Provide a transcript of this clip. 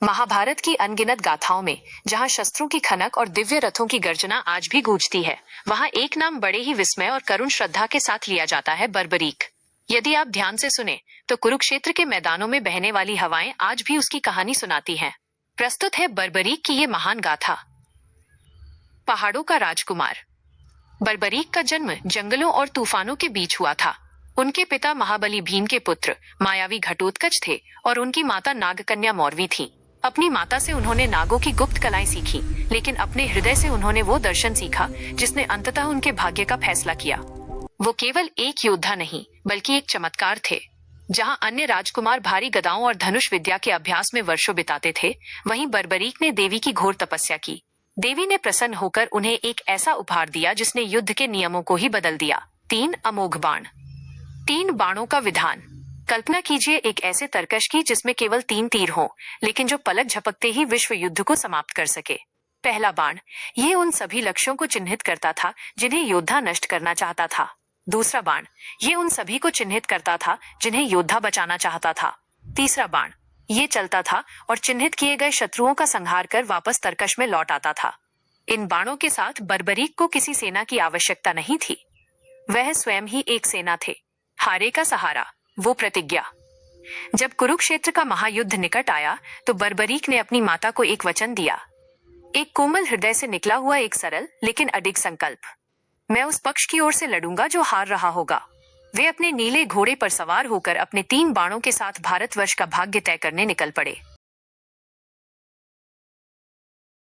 महाभारत की अनगिनत गाथाओं में जहां शस्त्रों की खनक और दिव्य रथों की गर्जना आज भी गूंजती है, वहां एक नाम बड़े ही विस्मय और करुण श्रद्धा के साथ लिया जाता है, बर्बरीक। यदि आप ध्यान से सुने तो कुरुक्षेत्र के मैदानों में बहने वाली हवाएं आज भी उसकी कहानी सुनाती हैं। प्रस्तुत है बर्बरीक की ये महान गाथा। पहाड़ों का राजकुमार। बर्बरीक का जन्म जंगलों और तूफानों के बीच हुआ था। उनके पिता महाबली भीम के पुत्र मायावी घटोत्कच थे और उनकी माता नागकन्या मौरवी थी। अपनी माता से उन्होंने नागों की गुप्त कलाएं सीखी, लेकिन अपने हृदय से उन्होंने वो दर्शन सीखा जिसने अंततः उनके भाग्य का फैसला किया। वो केवल एक योद्धा नहीं, बल्कि एक चमत्कार थे। जहां अन्य राजकुमार भारी गदाओं और धनुष विद्या के अभ्यास में वर्षों बिताते थे, वहीं बर्बरीक ने देवी की घोर तपस्या की। देवी ने प्रसन्न होकर उन्हें एक ऐसा उपहार दिया जिसने युद्ध के नियमों को ही बदल दिया। 3 अमोघ बाण। 3 बाणों का विधान। कल्पना कीजिए एक ऐसे तरकश की जिसमें केवल 3 तीर हों, लेकिन जो पलक झपकते ही विश्व युद्ध को समाप्त कर सके। पहला बाण, ये उन सभी लक्ष्यों को चिन्हित करता था जिन्हें योद्धा नष्ट करना चाहता था। दूसरा बाण, ये उन सभी को चिन्हित करता था जिन्हें योद्धा बचाना चाहता था। तीसरा बाण, ये चलता था और चिन्हित किए गए शत्रुओं का संहार कर वापस तरकश में लौट आता था। इन बाणों के साथ बर्बरीक को किसी सेना की आवश्यकता नहीं थी। वह स्वयं ही एक सेना थे। हारे का सहारा, वो प्रतिज्ञा। जब कुरुक्षेत्र का महायुद्ध निकट आया तो बर्बरीक ने अपनी माता को एक वचन दिया। एक कोमल हृदय से निकला हुआ एक सरल लेकिन अडिग संकल्प। मैं उस पक्ष की ओर से लड़ूंगा जो हार रहा होगा। वे अपने नीले घोड़े पर सवार होकर अपने 3 बाणों के साथ भारतवर्ष का भाग्य तय करने निकल पड़े।